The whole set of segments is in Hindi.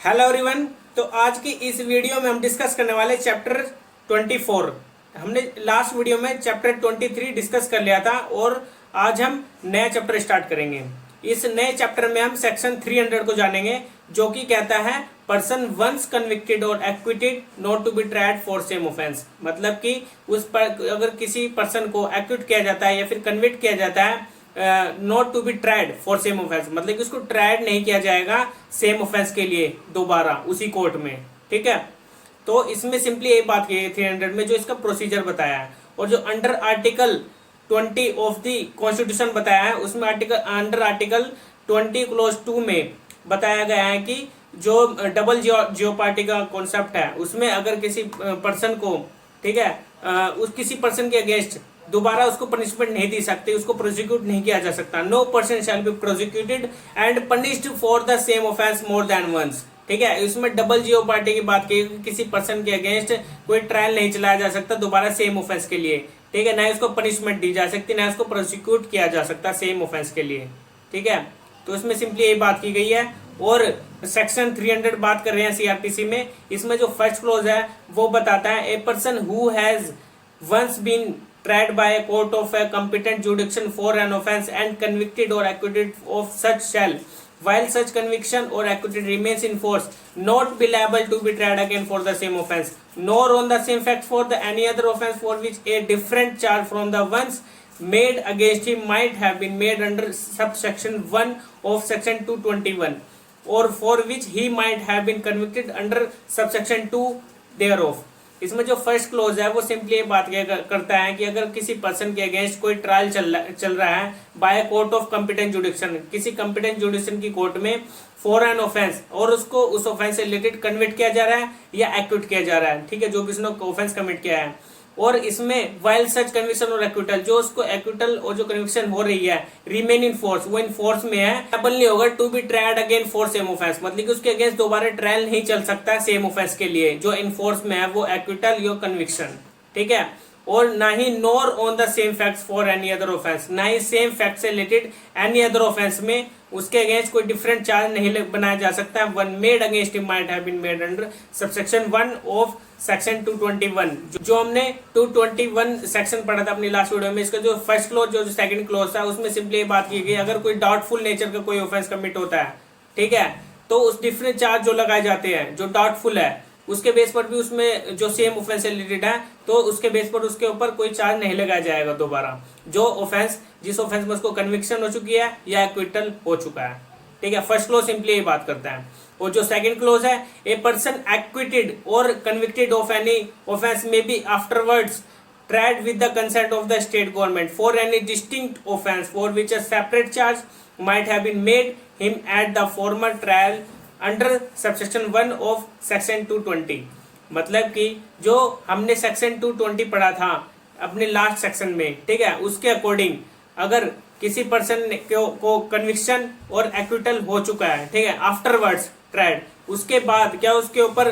Hello everyone. तो आज की इस वीडियो में हम डिस्कस करने वाले चैप्टर 24। हमने लास्ट वीडियो में चैप्टर 23 डिस्कस कर लिया था और आज हम नया चैप्टर स्टार्ट करेंगे। इस नए चैप्टर में हम सेक्शन 300 को जानेंगे, जो कि कहता है पर्सन वंस कन्विक्टेड और acquitted not to be tried for same offence. मतलब कि उस पर अगर किसी पर्सन को एक्विट किया जाता है या फिर कन्विक्ट किया जाता है not to be tried for same offence, मतलब कि उसको ट्राइड नहीं किया जाएगा सेम ऑफेंस के लिए दोबारा उसी कोर्ट में। ठीक है, तो इसमें सिंपली यही बात की है 300 में, जो इसका प्रोसीजर बताया है। और जो under article 20 of the constitution बताया है, उसमें अंडर आर्टिकल 20 क्लोज 2 में बताया गया है कि जो डबल जियोपार्टी का कॉन्सेप्ट है, उसमें अगर किसी पर्सन को, ठीक है, उस किसी पर्सन के अगेंस्ट दोबारा उसको पनिशमेंट नहीं दी सकती, उसको प्रोसिक्यूट नहीं किया जा सकता। No person shall be prosecuted and punished for the same offence more than once. ठीक है, इसमें डबल जियो पार्टी की बात की, किसी पर्सन के अगेंस्ट कोई ट्रायल नहीं चलाया जा सकता दोबारा सेम ऑफेंस के लिए। ठीक है, ना उसको पनिशमेंट दी जा सकती, ना उसको प्रोसिक्यूट किया जा सकता सेम ऑफेंस के लिए। ठीक है, तो इसमें सिंपली यही बात की गई है। और सेक्शन 300 बात कर रहे हैं सीआरपीसी में। इसमें जो फर्स्ट क्लोज है वो बताता है a person who has once been tried by a court of a competent jurisdiction for an offence and convicted or acquitted of such shall, while such conviction or acquittal remains in force, not be liable to be tried again for the same offence, nor on the same facts for the any other offence for which a different charge from the ones made against him might have been made under subsection 1 of section 221, or for which he might have been convicted under subsection 2 thereof। इसमें जो फर्स्ट क्लोज है वो सिंपली ये बात करता है कि अगर किसी पर्सन के अगेंस्ट कोई ट्रायल चल रहा है बाय कोर्ट ऑफ कॉम्पिटेंट जुडिक्शन, किसी कॉम्पिटेंट जुडिक्शन की कोर्ट में फॉर एन ऑफेंस, और उसको उस ऑफेंस से रिलेटेड कन्विक्ट किया जा रहा है या एक्विट किया जा रहा है, ठीक है, जो किसी ने ऑफेंस कमिट किया है। और इसमें वाइल सच कन्विक्शन और एक्विटल, जो उसको एक्विटल और जो कन्विक्शन हो रही है रिमेन इन फोर्स, वो इन फोर्स में है, एबल नहीं होगा to be tried again for same offence, मतलब कि उसके अगेंस्ट दोबारा ट्रायल नहीं चल सकता सेम ऑफेंस के लिए, जो इन फोर्स में है वो एक्विटल या कन्विक्शन। ठीक है, और ना ही nor on the same facts for any other offence, ना ही सेम फैक्ट से रिलेटेड एनी अदर ऑफेंस में उसके अगेंस्ट कोई डिफरेंट चार्ज नहीं बनाया जा सकता। One made against him might have been made under subsection 1 of section 221, जो हमने 221 सेक्शन पढ़ा था अपनी लास्ट वीडियो में। इसका जो फर्स्ट क्लोज जो सेकंड क्लोज था उसमें सिंपली बात की गई, अगर कोई डाउटफुल नेचर का कोई ऑफेंस कमिट होता है, ठीक है, तो उस डिफरेंट चार्ज जो लगाए जाते हैं जो डाउटफुल है, उसके बेस पर भी उसमें जो सेम ऑफेंस से रिलेटेड है, तो उसके बेस पर उसके ऊपर कोई चार्ज नहीं लगाया जाएगा दोबारा, जो ऑफेंस जिस ऑफेंस में उसको कन्विक्शन हो चुकी है या एक्विटल हो चुका है। ठीक है, फर्स्ट क्लोज सिंपली ये बात करता है। और जो सेकंड क्लोज है, ए पर्सन एक्विटेड और कन्विक्टेड ऑफ एनी ऑफेंस में be afterwards tried with the consent of the state government for any distinct offence for which a separate charge might have been made him at the former trial under subsection 1 of section 220। मतलब कि जो हमने सेक्शन 220 पढ़ा था अपने लास्ट सेक्शन में, ठीक है, उसके अकॉर्डिंग अगर किसी पर्सन को कन्विक्शन और एक्विटल हो चुका है, ठीक है, आफ्टरवर्ड्स ट्रायल, उसके बाद क्या उसके ऊपर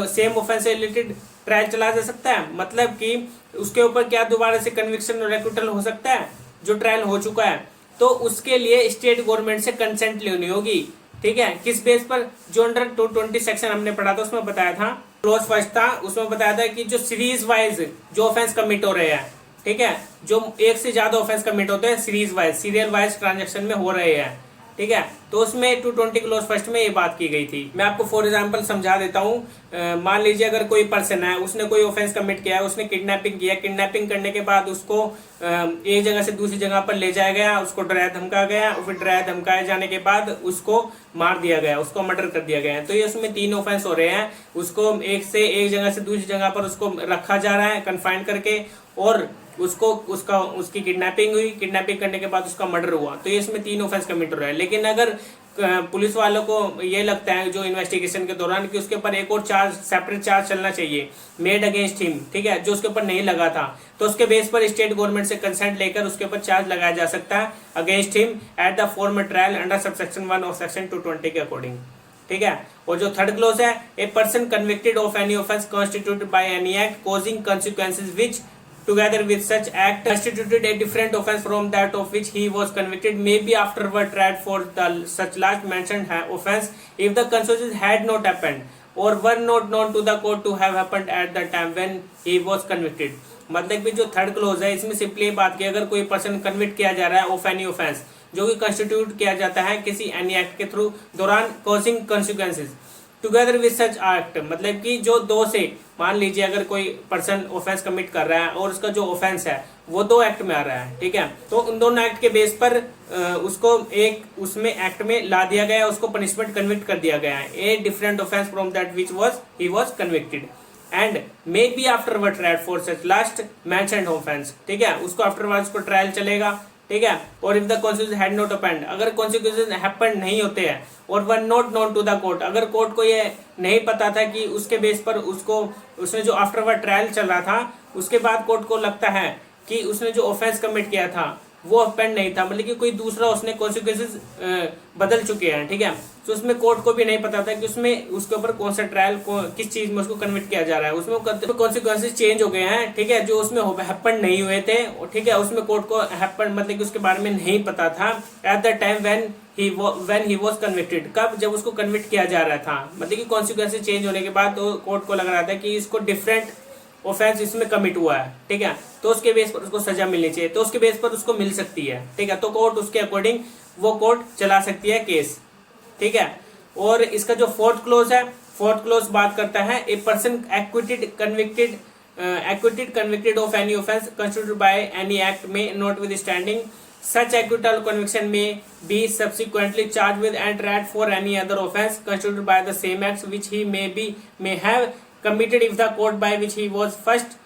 सेम ऑफेंस से रिलेटेड ट्रायल चला जा सकता है, मतलब कि उसके ऊपर क्या दोबारा से कन्विक्शन और एक्विटल हो सकता है जो ट्रायल हो चुका है, तो उसके लिए स्टेट गवर्नमेंट से कंसेंट लेनी होगी। ठीक है, किस बेस पर, जो अंडर 220 सेक्शन हमने पढ़ा था उसमें बताया था, क्लोज फर्स्ट था, उसमें बताया था कि जो सीरीज वाइज जो ऑफेंस कमिट हो रहे हैं, ठीक है, जो एक से ज्यादा ऑफेंस कमिट होते हैं series wise, serial wise transaction में हो रहे हैं, ठीक है, तो उसमें 220 क्लोज फर्स्ट में ये बात की गई थी। मैं आपको फॉर एग्जांपल समझा देता हूँ। मान लीजिए अगर कोई पर्सन है, उसने कोई ऑफेंस कमिट किया है, उसने किडनैपिंग किया, किडनैपिंग करने के बाद उसको एक जगह से दूसरी जगह पर ले जाया गया, उसको डराया धमकाया गया, और फिर डराया धमकाए जाने के बाद उसको मार दिया गया, उसको मर्डर कर दिया गया है। तो ये उसमें 3 ऑफेंस हो रहे हैं, उसको एक जगह से दूसरी जगह पर उसको रखा जा रहा है कन्फाइन करके, और उसकी किडनैपिंग हुई, किडनैपिंग करने के बाद उसका मर्डर हुआ, तो ये इसमें 3 ऑफेंस कमिट हो रहा है। लेकिन अगर पुलिस वालों को ये लगता है जो इन्वेस्टिगेशन के दौरान कि उसके ऊपर एक और चार्ज, सेपरेट चार्ज चलना चाहिए मेड अगेंस्ट हिम, ठीक है, जो उसके ऊपर नहीं लगा था, तो उसके बेस पर स्टेट गवर्नमेंट से कंसेंट लेकर उसके ऊपर चार्ज लगाया जा सकता है against him at the former trial under subsection 1 of section 220 के अकॉर्डिंग। ठीक है, और जो थर्ड क्लोज है, a person convicted of any offence constituted by any act causing consequences which together with such act constituted a different offence from that of which he was convicted, may be afterward tried for the such last mentioned offence if the consequences had not happened or were not known to the court to have happened at the time when he was convicted। मतलब कि जो थर्ड क्लोज है इसमें सिंपली बात की, अगर कोई पर्सन कन्विक्ट किया जा रहा है ऑफ एनी ऑफेंस जो कि कंस्टिट्यूट किया जाता है किसी एनी एक्ट के थ्रू दौरान causing consequences together with such act, मतलब कि जो दो से, मान लीजिए अगर कोई पर्सन ऑफेंस कमिट कर रहा है और उसका जो ऑफेंस है वो दो एक्ट में आ रहा है, ठीक है, तो उन दोनों एक्ट के बेस पर उसको एक उसमें एक्ट में ला दिया गया, उसको पनिशमेंट कन्विक्ट कर दिया गया है, a different offence from that which was he was convicted and may be afterward trial for such last mentioned offence, ठीक है, उसको आफ्टरवर्ड उसको ट्रायल चलेगा, ठीक है, और if the consequences had not happened, अगर कॉन्सिक्वेंसेस हैपन नहीं होते हैं और one not known to the court, अगर कोर्ट को ये नहीं पता था कि उसके बेस पर उसको उसने जो आफ्टरवर्ड ट्रायल चल रहा था उसके बाद कोर्ट को लगता है कि उसने जो ऑफेंस कमिट किया था वो अपेंड नहीं था, मतलब कि कोई दूसरा उसने कॉन्सिक्वेंसेस बदल चुके हैं, ठीक है, तो उसमें कोर्ट को भी नहीं पता था कि उसमें उसके ऊपर कौन सा ट्रायल किस चीज में उसको कन्विक्ट किया जा रहा है, उसमें कॉन्सिक्वेंसेस चेंज हो गए हैं, ठीक है, जो उसमें हैपन नहीं हुए थे, ठीक है, उसमें कोर्ट को हैपन मतलब कि उसके बारे में नहीं पता था at the time when he was convicted, कब, जब उसको कन्विक्ट किया जा रहा था, मतलब कि कॉन्सिक्वेंसेस चेंज होने के बाद तो कोर्ट को लग रहा था कि इसको डिफरेंट ऑफेंस इसमें कमिट हुआ है, ठीक है, तो उसके बेस पर उसको सजा मिलनी चाहिए, तो उसके बेस पर उसको मिल सकती है, ठीक है, तो कोर्ट उसके अकॉर्डिंग वो कोर्ट चला सकती है केस, ठीक है। और इसका जो फोर्थ क्लोज है, फोर्थ क्लोज बात करता है a person acquitted convicted of any offence constituted by any act में notwithstanding such acquittal conviction may be subsequently charged with and tried for any other offense constituted by the same acts which he may have committed if the court by which he was first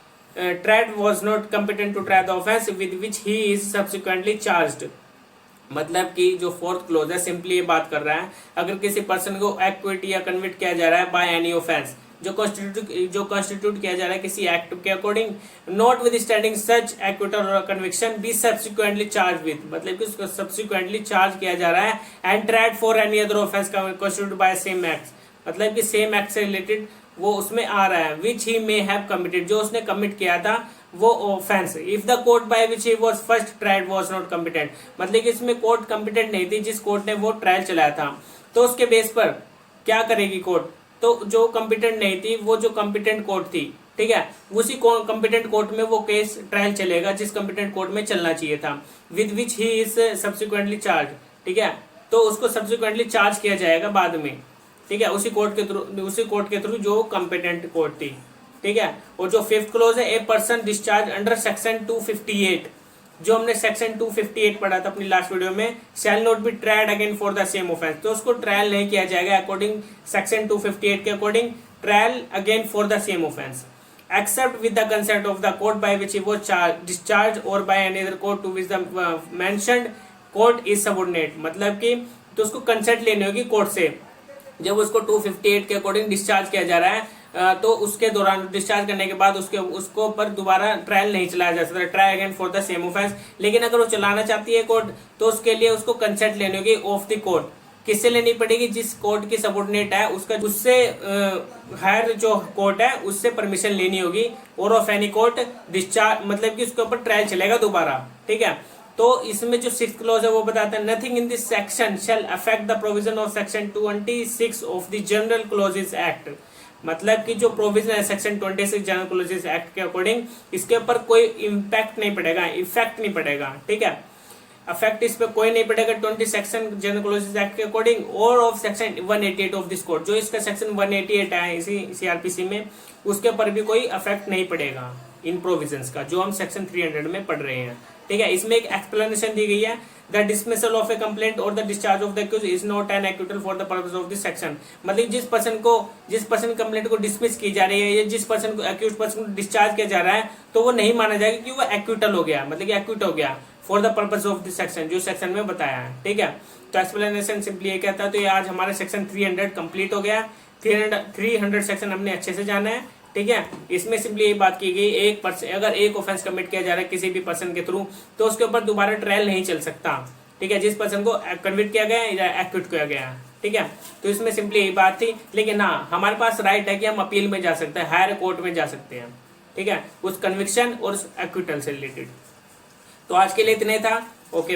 tried was not competent to try the offense with which he is subsequently charged। मतलब कि जो फोर्थ क्लोज है सिंपली ये बात कर रहा है, अगर किसी पर्सन को एक्विट या कन्विक्ट किया जा रहा है बाय एनी ऑफेंस जो कॉन्स्टिट्यूट किया जा रहा है किसी एक्ट के according, notwithstanding such acquittal और conviction be subsequently charge with, मतलब कि उसको सब्सिक्वेंटली चार्ज किया जा रहा है and tried for any other offence constitute by same act, मतलब कि सेम एक्ट से रिलेटेड वो उसमें आ रहा है, विच ही मे हैव कमिटेड, जो उसने कमिट किया था वो offence, if the court by which he was first tried was not competent, मतलब कि इसमें कोर्ट कम्पिटेंट नहीं थी जिस कोर्ट ने वो ट्रायल चलाया था, तो उसके बेस पर क्या करेगी कोर्ट, तो जो कम्पिटेंट नहीं थी वो जो कम्पिटेंट कोर्ट थी, ठीक है, उसी कम्पिटेंट कोर्ट में वो केस ट्रायल चलेगा जिस कम्पिटेंट कोर्ट में चलना चाहिए था, with which he is subsequently charge, ठीक है, तो उसको सब्सिक्वेंटली चार्ज किया जाएगा बाद में, ठीक है, उसी कोर्ट के थ्रू जो कम्पिटेंट कोर्ट थी, ठीक है। और जो फिफ्थ क्लोज है a person discharge under section 258, जो हमने सेक्शन 258 पढ़ा था अपनी लास्ट वीडियो में, shall not be tried again for the same offence, तो उसको ट्रायल नहीं किया जाएगा अकॉर्डिंग सेक्शन 258 के according, trial again for the same offence except with the consent of the court by which he was discharge और by any other court to which the mentioned court is subordinate, मतलब कि तो उसको कंसेंट लेनी होगी कोर्ट से, जब उसको 258 के अकॉर्डिंग डिस्चार्ज किया जा रहा है तो उसके दौरान डिस्चार्ज करने के बाद उसको पर दोबारा ट्रायल नहीं चलाया जा सकता, try again for the same offence, लेकिन अगर वो चलाना चाहती है कोर्ट तो उसके लिए उसको कंसेंट लेनी होगी ऑफ द कोर्ट, किससे लेनी पड़ेगी, जिस कोर्ट की सबऑर्डिनेट है उसका उससे हायर जो कोर्ट है उससे परमिशन लेनी होगी, और ऑफ एनी कोर्ट डिस्चार्ज मतलब कि उसके ऊपर ट्रायल चलेगा दोबारा, ठीक है। तो इसमें जो सिक्स्थ क्लॉज है वो बताता है nothing in this section shall affect the provision of section 26 of the general clauses act, मतलब कि जो प्रोविजन है सेक्शन 26 जनरल क्लॉजेस एक्ट के अकॉर्डिंग इसके ऊपर कोई इम्पैक्ट नहीं पड़ेगा, इफेक्ट नहीं पड़ेगा, ठीक है, अफेक्ट इस पे कोई नहीं पड़ेगा 20 सेक्शन जनरल क्लॉजेस एक्ट के अकॉर्डिंग और of section 188 of this code, जो इसका सेक्शन 188 है इसी सीआरपीसी में, उसके ऊपर भी कोई अफेक्ट नहीं पड़ेगा इन प्रोविजंस का जो हम सेक्शन 300 में पढ़ रहे हैं, ठीक है। इसमें एक एक्सप्लेनेशन दी गई है, the dismissal of a complaint और the discharge of the accuse is not an acquittal for the purpose of this section, मतलब जिस पर्सन कंप्लेंट को डिसमिस की जा रही है या जिस पर्सन को एक्यूज पर्सन को डिस्चार्ज किया जा रहा है तो वो नहीं माना जाएगा कि वो एक्यूटल हो गया, मतलब कि एक्यूट हो गया for the purpose of this section, जो सेक्शन में बताया है, ठीक है। तो एक्सप्लेनेशन सिंपली ये कहता है। तो ये आज हमारा सेक्शन 300 कंप्लीट हो गया, 300 सेक्शन हमने अच्छे से जाना है, ठीक है। इसमें सिंपली ये बात की गई एक पर्सन अगर एक ऑफेंस कमिट किया जा रहा है किसी भी पर्सन के थ्रू तो उसके ऊपर दोबारा ट्रायल नहीं चल सकता, ठीक है, जिस पर्सन को कन्विक्ट किया गया या एक्विट किया गया, ठीक है। तो इसमें सिंपली यही बात थी, लेकिन हाँ हमारे पास राइट है कि हम अपील में जा सकते हैं, हायर कोर्ट में जा सकते हैं, ठीक है, उस कन्विक्शन और उस एक्विटल से रिलेटेड। तो आज के लिए इतने था।